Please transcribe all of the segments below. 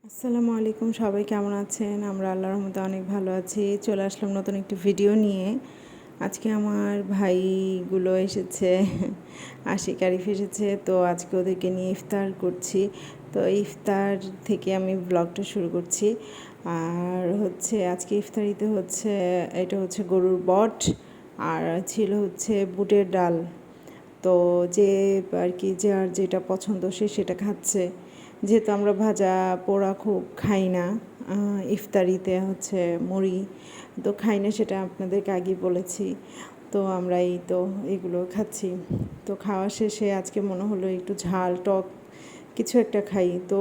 আসসালামু আলাইকুম, সবাই কেমন আছেন? আমরা আল্লাহর রহমতে অনেক ভালো আছি। চলে আসলাম নতুন একটি ভিডিও নিয়ে। আজকে আমার ভাইগুলো এসেছে, আশিক আরিফ এসেছে, তো আজকে ওদেরকে নিয়ে ইফতার করছি। তো ইফতার থেকে আমি ব্লগটা শুরু করছি। আর আজকে ইফতারিতে এটা হচ্ছে গরুর বট, আর ছিল হচ্ছে বুটের ডাল। তো যে আর কি যার যেটা পছন্দ সে সেটা খাচ্ছে। যেহেতু আমরা ভাজা পোড়া খুব খাই না, ইফতারিতে মুড়ি তো খাই না, সেটা আপনাদেরকে আগেই বলেছি। তো আমরা এগুলো খাচ্ছি। তো খাওয়া শেষে আজকে মনে হলো একটু ঝাল টক কিছু একটা খাই। তো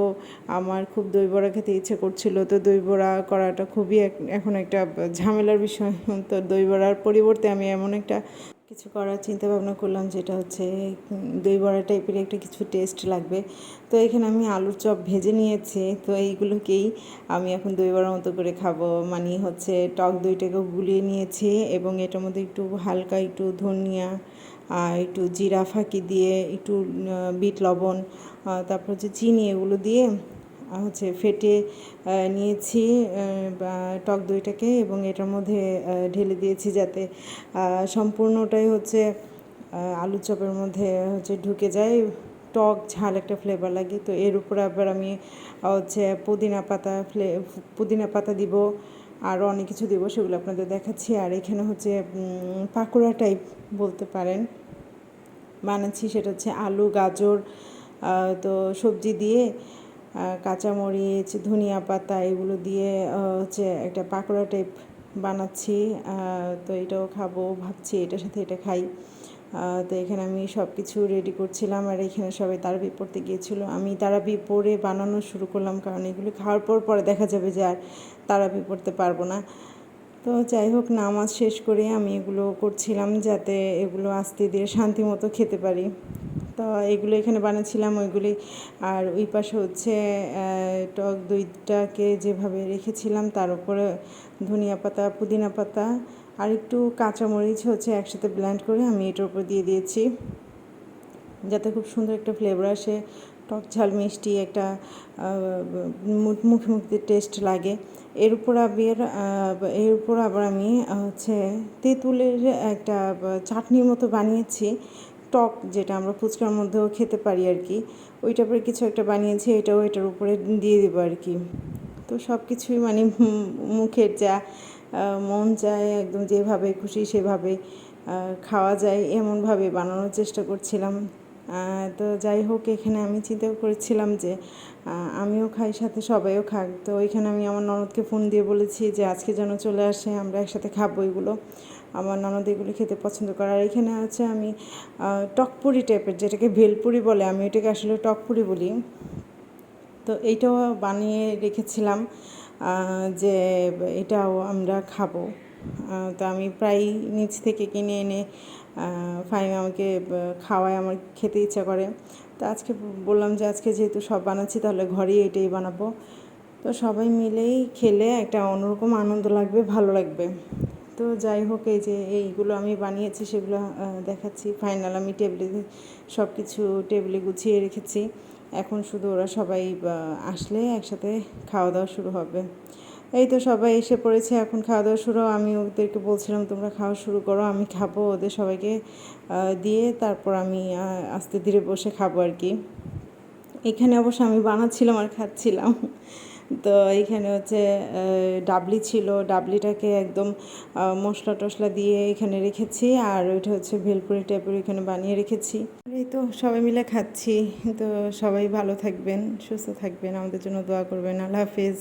আমার খুব দই বড়া খেতে ইচ্ছে করছিল। তো দই বড়া করাটা খুবই এখন একটা ঝামেলার বিষয়। তো দই বড়ার পরিবর্তে আমি এমন একটা কিছু করার চিন্তা ভাবনা করলাম, যেটা দই বড়া টাইপের একটা কিছু টেস্ট লাগবে। তো এখানে আমি আলুর চপ ভেজে নিয়েছি। তো এইগুলোকেই আমি এখন দই বড়ার মতো করে খাবো। মানে টক দইটাকে গুলিয়ে নিয়েছি এবং এটার মধ্যে একটু হালকা একটু ধনিয়া আর একটু জিরা ফাঁকি দিয়ে একটু বিট লবণ, তারপর চিনি, এগুলো দিয়ে ফেটে নিয়েছি টক দইটাকে, এবং এটার মধ্যে ঢেলে দিয়েছি যাতে সম্পূর্ণটাই আলুর চপের মধ্যে ঢুকে যায়। টক ঝাল একটা ফ্লেভার লাগে। তো এর উপরে আবার আমি পুদিনা পাতা দিব, আরও অনেক কিছু দেবো, সেগুলো আপনাদের দেখাচ্ছি। আর এখানে পাকোড়া টাইপ বলতে পারেন বানাচ্ছি। সেটা আলু, গাজর, তো সবজি দিয়ে কাঁচামরিচ, ধনিয়া পাতা এগুলো দিয়ে একটা পাকোড়া টাইপ বানাচ্ছি। তো এটাও খাবো ভাবছি, এটার সাথে এটা খাই। তো এখানে আমি সব কিছু রেডি করছিলাম, আর এখানে সবাই তারাবি পড়তে গিয়েছিলো। আমি তারাবি পড়ে বানানো শুরু করলাম, কারণ এগুলো খাওয়ার পরে দেখা যাবে যে আর তারাবি পড়তে পারবো না। তো যাই হোক, নামাজ শেষ করে আমি এগুলো করছিলাম যাতে এগুলো আস্তে ধীরে শান্তি মতো খেতে পারি। তো এগুলো এখানে বানাচ্ছিলাম ওইগুলি। আর ওই পাশে টক দইটাকে যেভাবে রেখেছিলাম তার উপরে ধনিয়া পাতা, পুদিনা পাতা আর একটু কাঁচামরিচ একসাথে ব্লেন্ড করে আমি এটার উপর দিয়ে দিয়েছি, যাতে খুব সুন্দর একটা ফ্লেভার আসে। টক ঝাল মিষ্টি একটা মুখে টেস্ট লাগে। এর উপর আবার আমি তেঁতুলের একটা চাটনির মতো বানিয়েছি, টক, যেটা আমরা ফুচকার মধ্যেও খেতে পারি আর কি। ওই টাইপের কিছু একটা বানিয়েছি, এটার উপরে দিয়ে দেবো আর কি। তো সব কিছুই মানে মুখের যা মন চায় একদম যেভাবে খুশি সেভাবে খাওয়া যায় এমনভাবে বানানোর চেষ্টা করছিলাম। তো যাই হোক, এখানে আমি চিন্তা করেছিলাম যে আমিও খাই, সাথে সবাইও খাক। তো এখানে আমি আমার ননদকে ফোন দিয়ে বলেছি যে আজকে যেন চলে আসে, আমরা একসাথে খাবো এগুলো। আমার ননদ এগুলো খেতে পছন্দ করে। আর এখানে আমি টকপুরি টাইপের, যেটাকে ভেলপুরি বলে, আমি এটাকে আসলে টকপুরি বলি। তো এইটাও বানিয়ে রেখেছিলাম যে এটাও আমরা খাবো। তো আমি প্রায় নিচ থেকে কিনে এনে ফাইম আমাকে খাওয়ায়, আমার খেতে ইচ্ছা করে। তো আজকে বললাম যে আজকে যেহেতু সব বানাচ্ছি তাহলে ঘরেই এটাই বানাবো। তো সবাই মিলেই খেলে একটা অন্যরকম আনন্দ লাগবে, ভালো লাগবে। তো যাই হোক, এই যে এইগুলো আমি বানিয়েছি সেগুলো দেখাচ্ছি। ফাইনাল আমি সব কিছু টেবিলে গুছিয়ে রেখেছি। এখন শুধু ওরা সবাই আসলে একসাথে খাওয়া দাওয়া শুরু হবে। এই তো সবাই এসে পড়েছে, এখন খাওয়া দাওয়া শুরু। আমি ওদেরকে বলছিলাম তোমরা খাওয়া শুরু করো, আমি খাবো। ওদের সবাইকে দিয়ে তারপর আমি আস্তে ধীরে বসে খাবো আর কি। এখানে অবশ্য আমি বানাচ্ছিলাম আর খাচ্ছিলাম। তো এইখানে ডাবলি ছিল, ডাবলিটাকে একদম মশলা টশলা দিয়ে এখানে রেখেছি, আর ওইটা ভেলপুরি টাইপের এখানে বানিয়ে রেখেছি। এই তো সবাই মিলে খাচ্ছি। তো সবাই ভালো থাকবেন, সুস্থ থাকবেন, আমাদের জন্য দোয়া করবেন। আল্লাহ হাফেজ।